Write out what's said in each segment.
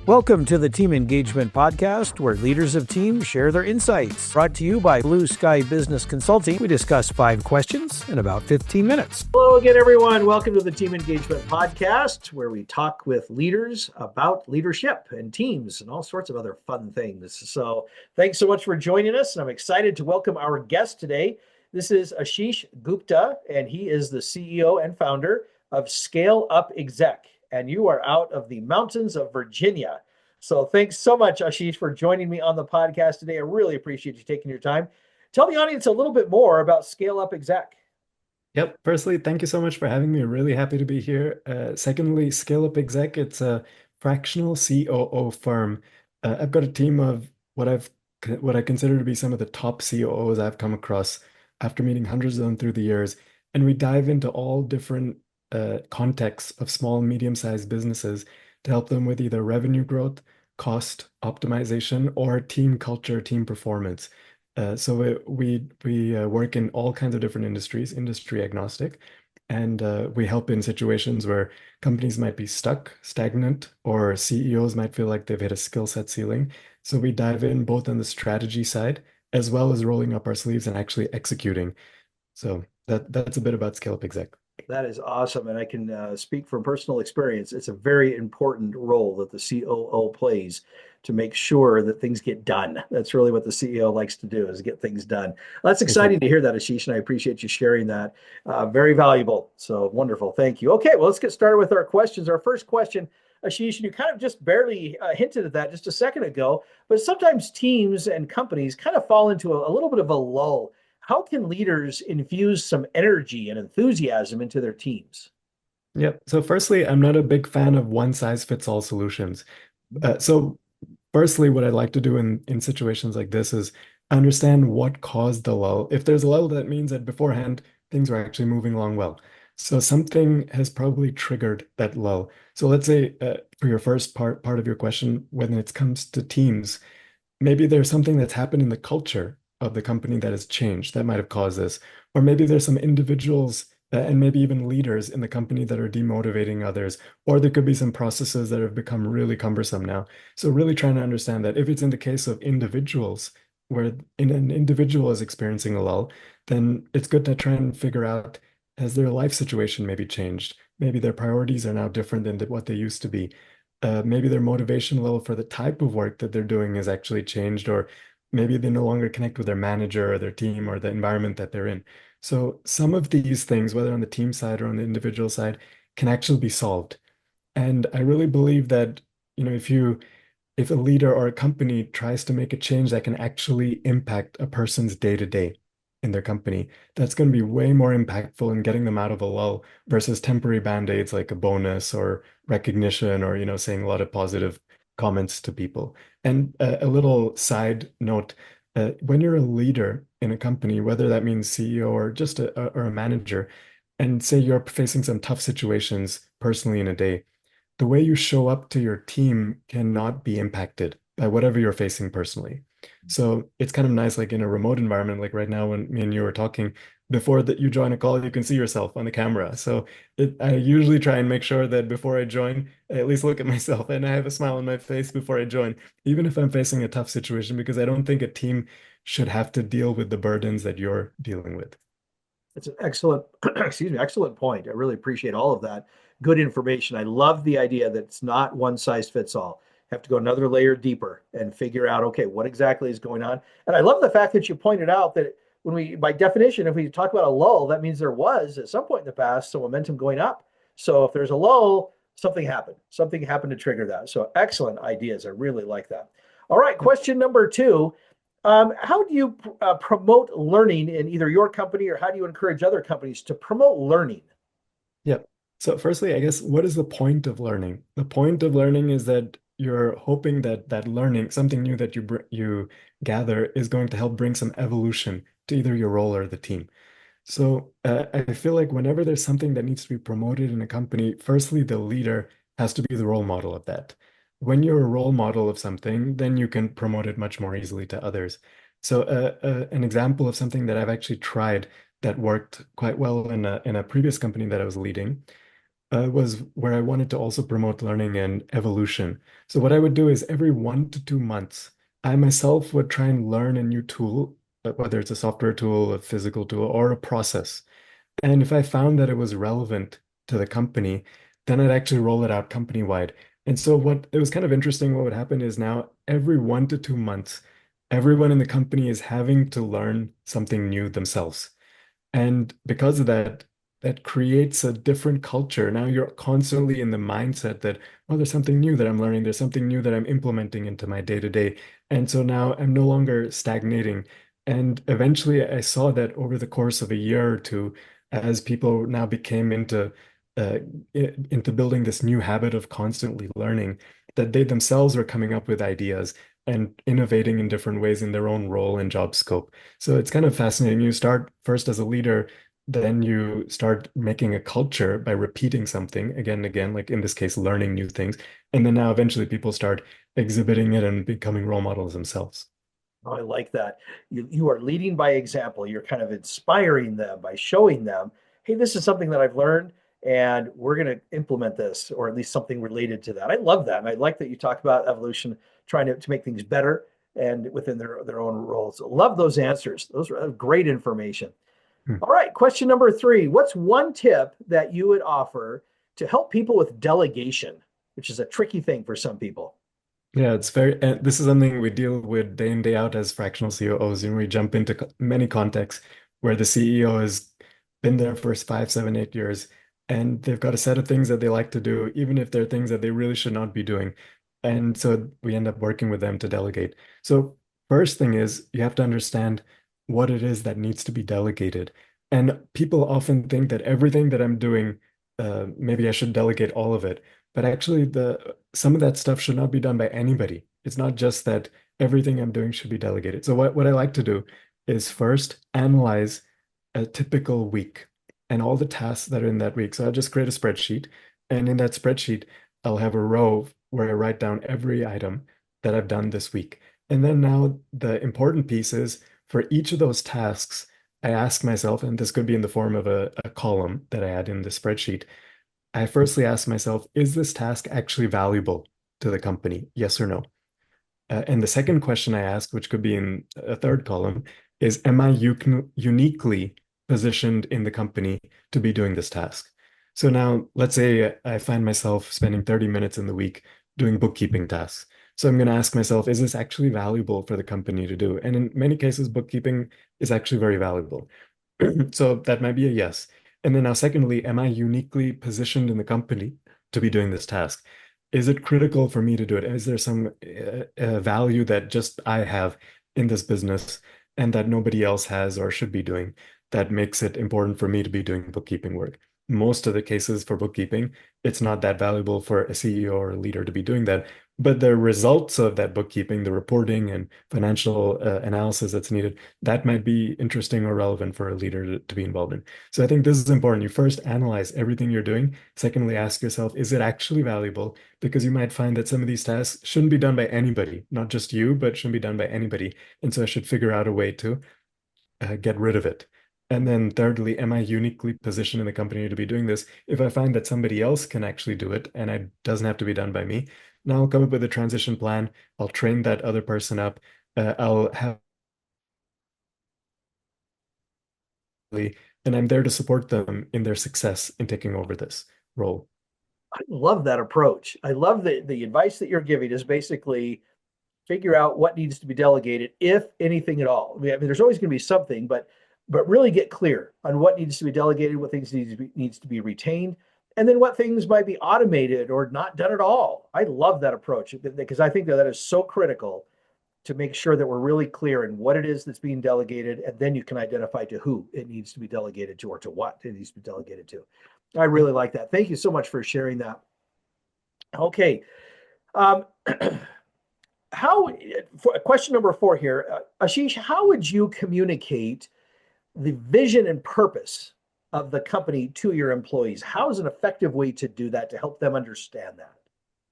Welcome to the Team Engagement Podcast, where leaders of teams share their insights. Brought to you by Blue Sky Business Consulting. We discuss 5 questions in about 15 minutes. Hello again, everyone. Welcome to the Team Engagement Podcast, where we talk with leaders about leadership and teams and all sorts of other fun things. So thanks so much for joining us. And I'm excited to welcome our guest today. This is Ashish Gupta, and he is the CEO and founder of ScaleUpExec. And you are out of the mountains of Virginia. So thanks so much, Ashish, for joining me on the podcast today. I really appreciate you taking your time. Tell the audience a little bit more about ScaleUpExec. Yep. Firstly, thank you so much for having me. Really happy to be here. Secondly, ScaleUpExec, it's a fractional COO firm. I've got a team of what I consider to be some of the top COOs I've come across after meeting hundreds of them through the years. And we dive into all different contexts of small, medium-sized businesses to help them with either revenue growth, cost optimization, or team culture, team performance. So we work in all kinds of different industries, industry agnostic, and we help in situations where companies might be stuck, stagnant, or CEOs might feel like they've hit a skill set ceiling. So we dive in both on the strategy side as well as rolling up our sleeves and actually executing. So that's a bit about ScaleUpExec. That is awesome. And I can speak from personal experience. It's a very important role that the COO plays to make sure that things get done. That's really what the CEO likes to do, is get things done. Well, that's exciting to hear that, Ashish, and I appreciate you sharing that. Very valuable. So wonderful. Thank you. Okay, well, let's get started with our questions. Our first question, Ashish, and you kind of just barely hinted at that just a second ago, but sometimes teams and companies kind of fall into a little bit of a lull. How can leaders infuse some energy and enthusiasm into their teams? Yep. So firstly, I'm not a big fan of one-size-fits-all solutions. So firstly, what I'd like to do in situations like this is understand what caused the lull. If there's a lull, that means that beforehand, things were actually moving along well. So something has probably triggered that lull. So let's say for your first part of your question, when it comes to teams, maybe there's something that's happened in the culture of the company that has changed that might have caused this. Or maybe there's some individuals and maybe even leaders in the company that are demotivating others. Or there could be some processes that have become really cumbersome now. So really trying to understand that if it's in the case of individuals, where an individual is experiencing a lull, then it's good to try and figure out, has their life situation maybe changed? Maybe their priorities are now different than what they used to be. Maybe their motivation level for the type of work that they're doing has actually changed, or maybe they no longer connect with their manager or their team or the environment that they're in. So some of these things, whether on the team side or on the individual side, can actually be solved. And I really believe that, if a leader or a company tries to make a change that can actually impact a person's day-to-day in their company, that's going to be way more impactful in getting them out of a lull versus temporary band-aids like a bonus or recognition or, saying a lot of positive comments to people. And a little side note, when you're a leader in a company, whether that means CEO or just a manager, and say you're facing some tough situations personally in a day, the way you show up to your team cannot be impacted by whatever you're facing personally. So it's kind of nice, like in a remote environment, like right now when me and you were talking, before that you join a call, you can see yourself on the camera. So I usually try and make sure that before I join, I at least look at myself and I have a smile on my face before I join, even if I'm facing a tough situation, because I don't think a team should have to deal with the burdens that you're dealing with. It's an excellent, excellent point. I really appreciate all of that. Good information. I love the idea that it's not one size fits all. Have to go another layer deeper and figure out, okay, what exactly is going on. And I love the fact that you pointed out that by definition, if we talk about a lull, that means there was at some point in the past some momentum going up. So if there's a lull, something happened. Something happened to trigger that. So excellent ideas. I really like that. All right, question number 2. How do you promote learning in either your company, or how do you encourage other companies to promote learning? Yep. So firstly, I guess, what is the point of learning? The point of learning is that you're hoping that learning, something new that you gather, is going to help bring some evolution to either your role or the team. So I feel like whenever there's something that needs to be promoted in a company, firstly, the leader has to be the role model of that. When you're a role model of something, then you can promote it much more easily to others. So an example of something that I've actually tried that worked quite well in a previous company that I was leading was where I wanted to also promote learning and evolution. So what I would do is every 1 to 2 months, I myself would try and learn a new tool, whether it's a software tool, a physical tool, or a process. And if I found that it was relevant to the company, then I'd actually roll it out company wide. And so what it was kind of interesting, what would happen is now every 1 to 2 months, everyone in the company is having to learn something new themselves. And because of that, that creates a different culture. Now you're constantly in the mindset that, oh, there's something new that I'm learning. There's something new that I'm implementing into my day to day. And so now I'm no longer stagnating. And eventually I saw that over the course of a year or two, as people now became uh, into building this new habit of constantly learning, that they themselves were coming up with ideas and innovating in different ways in their own role and job scope. So it's kind of fascinating. You start first as a leader, then you start making a culture by repeating something again and again, like in this case, learning new things. And then now eventually people start exhibiting it and becoming role models themselves. Oh, I like that. You are leading by example. You're kind of inspiring them by showing them, hey, this is something that I've learned, and we're going to implement this, or at least something related to that. I love that. And I like that you talk about evolution, trying to make things better and within their own roles. Love those answers. Those are great information. Hmm. All right, question number 3. What's one tip that you would offer to help people with delegation, which is a tricky thing for some people? Yeah, it's very, and this is something we deal with day in, day out as fractional COOs. And we jump into many contexts where the CEO has been there for 5, 7, 8 years, and they've got a set of things that they like to do, even if they're things that they really should not be doing. And so we end up working with them to delegate. So first thing is you have to understand what it is that needs to be delegated. And people often think that everything that I'm doing, maybe I should delegate all of it. But actually, the some of that stuff should not be done by anybody. It's not just that everything I'm doing should be delegated. So what I like to do is first analyze a typical week and all the tasks that are in that week. So I'll just create a spreadsheet, and in that spreadsheet, I'll have a row where I write down every item that I've done this week. And then now the important piece is for each of those tasks, I ask myself, and this could be in the form of a column that I add in the spreadsheet. I firstly ask myself, is this task actually valuable to the company? Yes or no? And the second question I ask, which could be in a third column, is am I uniquely positioned in the company to be doing this task? So now let's say I find myself spending 30 minutes in the week doing bookkeeping tasks. So I'm going to ask myself, is this actually valuable for the company to do? And in many cases, bookkeeping is actually very valuable. So that might be a yes. And then now, secondly, am I uniquely positioned in the company to be doing this task? Is it critical for me to do it? Is there some value that just I have in this business and that nobody else has or should be doing that makes it important for me to be doing bookkeeping work? Most of the cases for bookkeeping, it's not that valuable for a CEO or a leader to be doing that. But the results of that bookkeeping, the reporting and financial analysis that's needed, that might be interesting or relevant for a leader to be involved in. So I think this is important. You first analyze everything you're doing. Secondly, ask yourself, is it actually valuable? Because you might find that some of these tasks shouldn't be done by anybody, not just you, but shouldn't be done by anybody. And so I should figure out a way to get rid of it. And then thirdly, am I uniquely positioned in the company to be doing this? If I find that somebody else can actually do it and it doesn't have to be done by me, now I'll come up with a transition plan. I'll train that other person up. I'll have, and I'm there to support them in their success in taking over this role. I love that approach. I love the advice that you're giving is basically figure out what needs to be delegated, if anything at all. I mean, there's always going to be something, but really get clear on what needs to be delegated, what things needs to be retained, and then what things might be automated or not done at all. I love that approach because I think that is so critical to make sure that we're really clear in what it is that's being delegated, and then you can identify to who it needs to be delegated to or to what it needs to be delegated to. I really like that. Thank you so much for sharing that. Okay. Um, how for question number 4 here, Ashish, how would you communicate the vision and purpose of the company to your employees? How is an effective way to do that to help them understand that?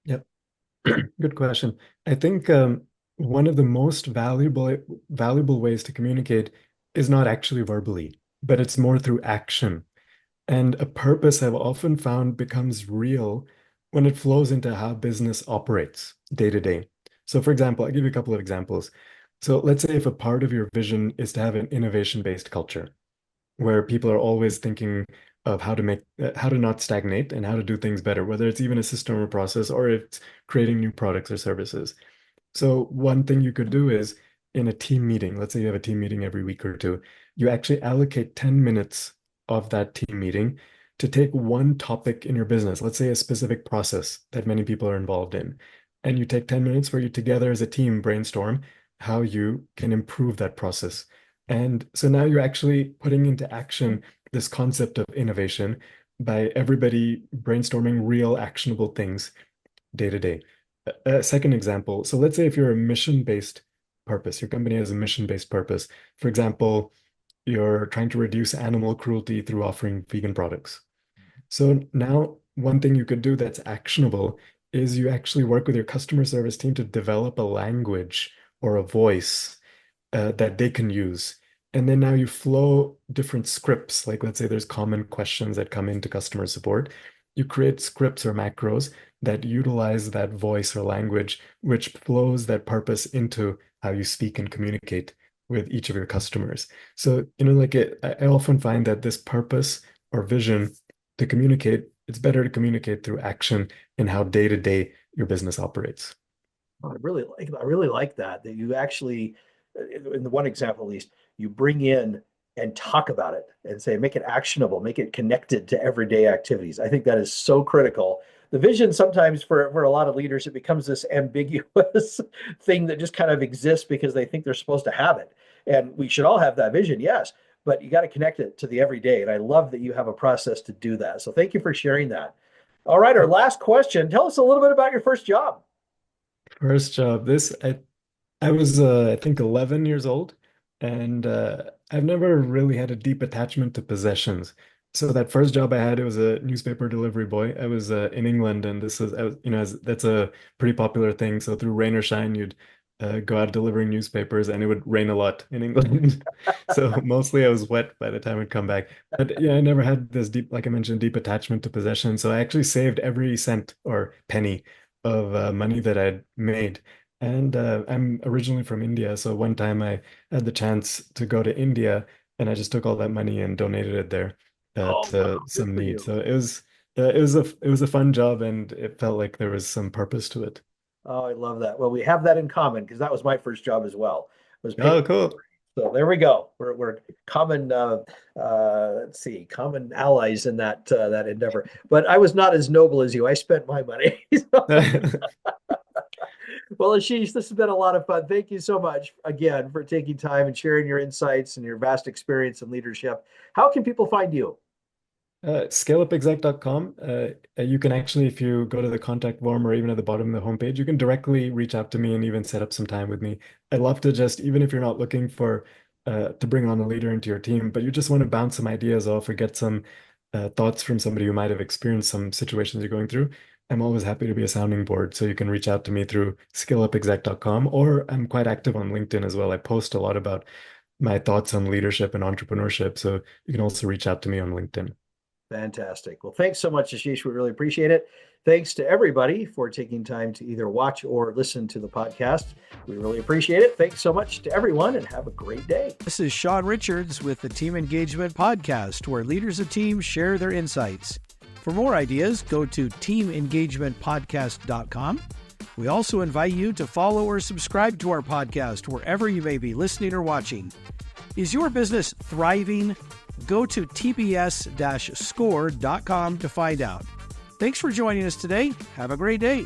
Yep. Good question. I think one of the most valuable ways to communicate is not actually verbally, but it's more through action. And a purpose I've often found becomes real when it flows into how business operates day to day. So, for example, I'll give you a couple of examples. So, let's say if a part of your vision is to have an innovation-based culture where people are always thinking of how to not stagnate and how to do things better, whether it's even a system or process or it's creating new products or services. So one thing you could do is in a team meeting, let's say you have a team meeting every week or two, you actually allocate 10 minutes of that team meeting to take one topic in your business, let's say a specific process that many people are involved in. And you take 10 minutes where you together as a team brainstorm how you can improve that process. And so now you're actually putting into action this concept of innovation by everybody brainstorming real actionable things day to day. A second example. So let's say if you're a mission-based purpose, your company has a mission-based purpose. For example, you're trying to reduce animal cruelty through offering vegan products. So now one thing you could do that's actionable is you actually work with your customer service team to develop a language or a voice that they can use. And then now you flow different scripts. Like let's say there's common questions that come into customer support. You create scripts or macros that utilize that voice or language, which flows that purpose into how you speak and communicate with each of your customers. So, I often find that this purpose or vision to communicate, it's better to communicate through action and how day to day your business operates. I really like that you actually, in the one example at least, you bring in and talk about it and say, make it actionable, make it connected to everyday activities. I think that is so critical. The vision sometimes for a lot of leaders, it becomes this ambiguous thing that just kind of exists because they think they're supposed to have it. And we should all have that vision, yes, but you got to connect it to the everyday. And I love that you have a process to do that. So thank you for sharing that. All right, our last question. Tell us a little bit about your first job. First job, I was I think 11 years old, and I've never really had a deep attachment to possessions. So that first job I had, it was a newspaper delivery boy. I was in England, and this is I was, that's a pretty popular thing. So through rain or shine, you'd go out delivering newspapers, and it would rain a lot in England. So mostly I was wet by the time I'd come back. But yeah, I never had this deep, like I mentioned, deep attachment to possession. So I actually saved every cent or penny of money that I'd made. And I'm originally from India, so one time I had the chance to go to India, and I just took all that money and donated it there Oh, to wow. Good some for need. you. So it was a fun job, and it felt like there was some purpose to it. Oh, I love that. Well, we have that in common because that was my first job as well. Was paper Oh, cool. delivery. So there we go. We're common. Let's see, common allies in that endeavor. But I was not as noble as you. I spent my money. Well, Ashish, this has been a lot of fun. Thank you so much again for taking time and sharing your insights and your vast experience in leadership. How can people find you? ScaleUpExec.com. You can actually, if you go to the contact form or even at the bottom of the homepage, you can directly reach out to me and even set up some time with me. I'd love to just, even if you're not looking for to bring on a leader into your team, but you just want to bounce some ideas off or get some thoughts from somebody who might have experienced some situations you're going through. I'm always happy to be a sounding board. So you can reach out to me through ScaleUpExec.com, or I'm quite active on LinkedIn as well. I post a lot about my thoughts on leadership and entrepreneurship. So you can also reach out to me on LinkedIn. Fantastic. Well, thanks so much, Ashish. We really appreciate it. Thanks to everybody for taking time to either watch or listen to the podcast. We really appreciate it. Thanks so much to everyone and have a great day. This is Sean Richards with the Team Engagement Podcast, where leaders of teams share their insights. For more ideas, go to teamengagementpodcast.com. We also invite you to follow or subscribe to our podcast wherever you may be listening or watching. Is your business thriving? Go to tbs-score.com to find out. Thanks for joining us today. Have a great day.